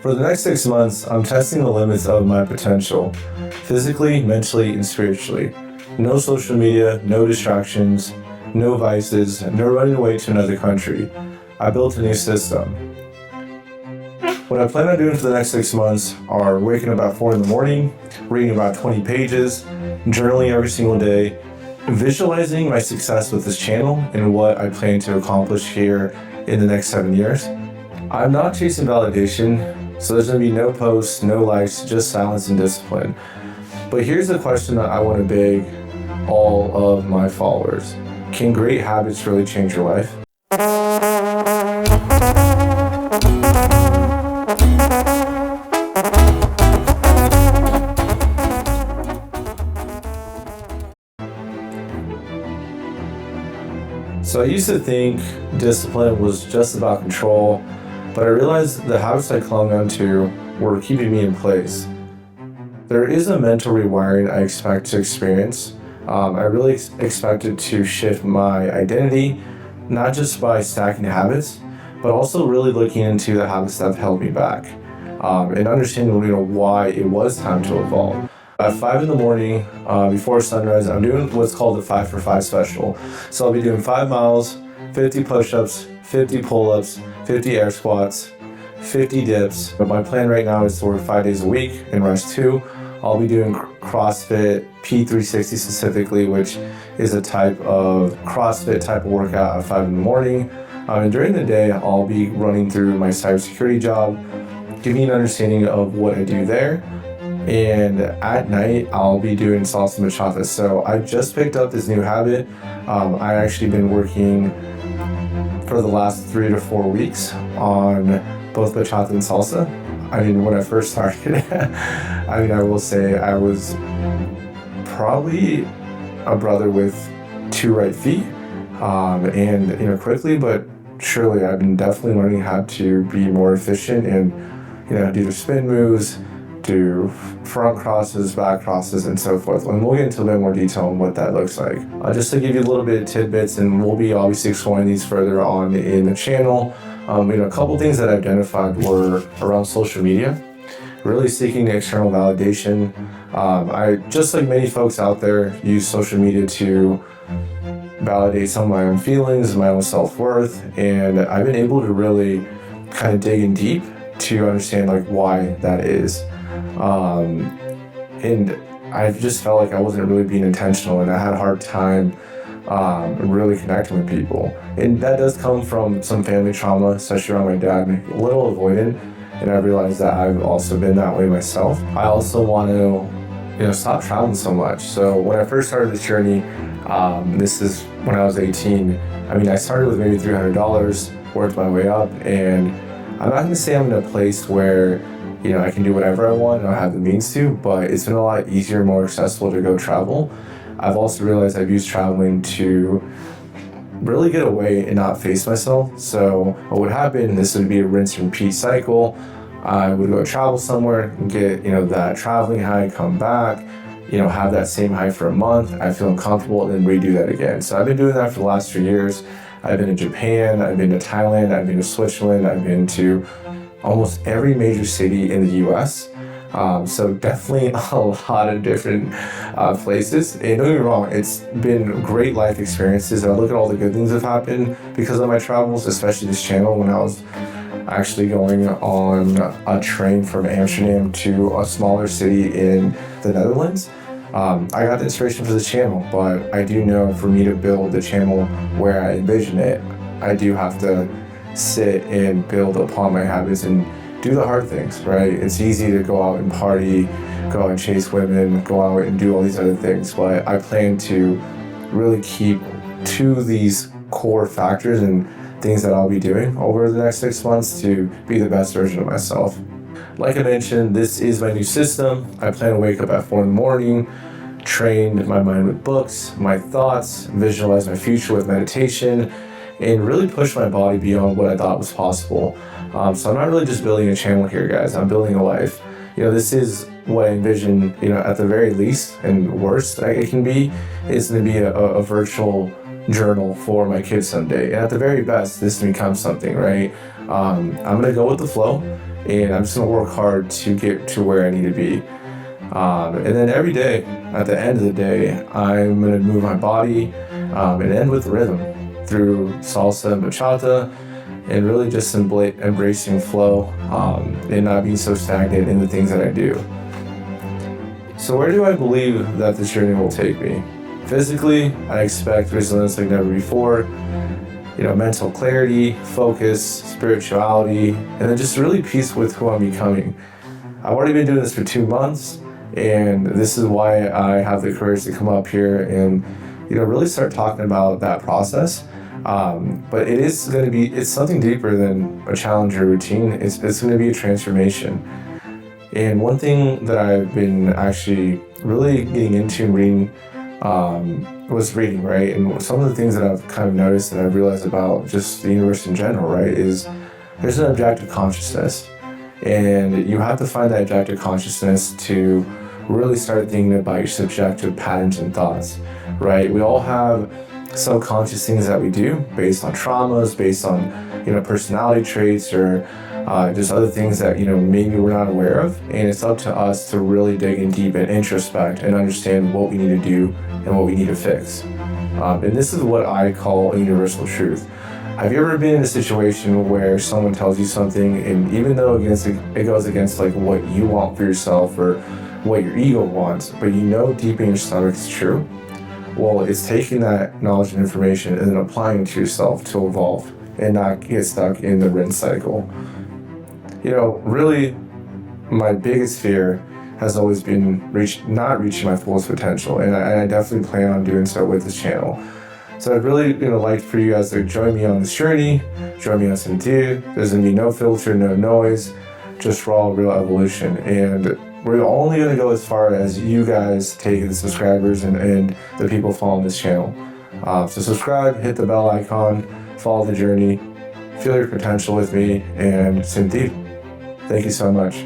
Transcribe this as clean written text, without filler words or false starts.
For the next 6 months, I'm testing the limits of my potential, physically, mentally, and spiritually. No social media, no distractions, no vices, no running away to another country. I built a new system. What I plan on doing for the next 6 months are waking up at 4 in the morning, reading about 20 pages, journaling every single day, visualizing my success with this channel and what I plan to accomplish here in the next 7 years. I'm not chasing validation, so there's going to be no posts, no likes, just silence and discipline. But here's the question that I want to beg all of my followers. Can great habits really change your life? So I used to think discipline was just about control, but I realized the habits I clung onto were keeping me in place. There is a mental rewiring I expect to experience. I really expected to shift my identity, not just by stacking habits, but also really looking into the habits that have held me back, and understanding why it was time to evolve. At 5 in the morning, before sunrise, I'm doing what's called the 5 for 5 special. So I'll be doing 5 miles, 50 push-ups, 50 pull-ups, 50 air squats, 50 dips. But my plan right now is to work 5 days a week and rest 2. I'll be doing CrossFit P360 specifically, which is a type of CrossFit type of workout at 5 in the morning. And during the day, I'll be running through my cybersecurity job, giving an understanding of what I do there. And at night, I'll be doing salsa and bachata. So I just picked up this new habit. I actually been working for the last 3 to 4 weeks on both bachata and salsa. I mean, when I first started, I will say I was probably a brother with 2 right feet, and quickly, but surely I've been definitely learning how to be more efficient and do the spin moves, do front crosses, back crosses, and so forth. And we'll get into a bit more detail on what that looks like. Just to give you a little bit of tidbits, and we'll be obviously exploring these further on in the channel. A couple things that I identified were around social media, really seeking external validation. I, just like many folks out there, use social media to validate some of my own feelings, my own self-worth, and I've been able to really kind of dig in deep to understand why that is. And I just felt like I wasn't really being intentional, and I had a hard time really connecting with people. And that does come from some family trauma, especially around my dad, a little avoidant, and I realized that I've also been that way myself. I also want to stop traveling so much. So when I first started this journey, this is when I was 18, I started with maybe $300, worked my way up, and I'm not going to say I'm in a place where I can do whatever I want and I have the means to, but it's been a lot easier, more accessible to go travel. I've also realized I've used traveling to really get away and not face myself. So what would happen, this would be a rinse and repeat cycle. I would go travel somewhere and get, that traveling high, come back, have that same high for a month. I feel uncomfortable and then redo that again. So I've been doing that for the last 3 years. I've been to Japan, I've been to Thailand, I've been to Switzerland, I've been to almost every major city in the US. So definitely a lot of different places. And don't get me wrong, it's been great life experiences. I look at all the good things that have happened because of my travels, especially this channel. When I was actually going on a train from Amsterdam to a smaller city in the Netherlands, I got the inspiration for the channel. But I do know for me to build the channel where I envision it, I do have to sit and build upon my habits and do the hard things, right? It's easy to go out and party, go out and chase women, go out and do all these other things, but I plan to really keep to these core factors and things that I'll be doing over the next 6 months to be the best version of myself. Like I mentioned, this is my new system. I plan to wake up at 4 in the morning, train my mind with books, my thoughts, visualize my future with meditation, and really push my body beyond what I thought was possible. So I'm not really just building a channel here, guys. I'm building a life. This is what I envision, at the very least and worst it can be, is going to be a virtual journal for my kids someday. And at the very best, this becomes something, right? I'm going to go with the flow. and I'm just gonna work hard to get to where I need to be. And then every day, at the end of the day, I'm gonna move my body and end with rhythm through salsa and bachata, and really just embracing flow and not being so stagnant in the things that I do. So where do I believe that this journey will take me? Physically, I expect resilience like never before. Mental clarity, focus, spirituality, and then just really peace with who I'm becoming. I've already been doing this for 2 months, and this is why I have the courage to come up here and really start talking about that process. But it's something deeper than a challenge or routine. It's going to be a transformation. And one thing that I've been actually really getting into and reading was reading, right? And some of the things that I've kind of noticed and I've realized about just the universe in general, right, is there's an objective consciousness. And you have to find that objective consciousness to really start thinking about your subjective patterns and thoughts, right? We all have subconscious things that we do based on traumas, based on, personality traits, or just other things that, maybe we're not aware of. And it's up to us to really dig in deep and introspect and understand what we need to do and what we need to fix. And this is what I call a universal truth. Have you ever been in a situation where someone tells you something, and even though it goes against like what you want for yourself or what your ego wants, but deep in your stomach it's true? Well, it's taking that knowledge and information and then applying it to yourself to evolve and not get stuck in the rinse cycle. Really, my biggest fear has always been not reaching my fullest potential, and I definitely plan on doing so with this channel. So I'd really like for you guys to join me on this journey, join me on Sentiir. There's going to be no filter, no noise, just raw, real evolution. And we're only going to go as far as you guys take the subscribers and the people following this channel. So subscribe, hit the bell icon, follow the journey, feel your potential with me, and Sentiir. Thank you so much.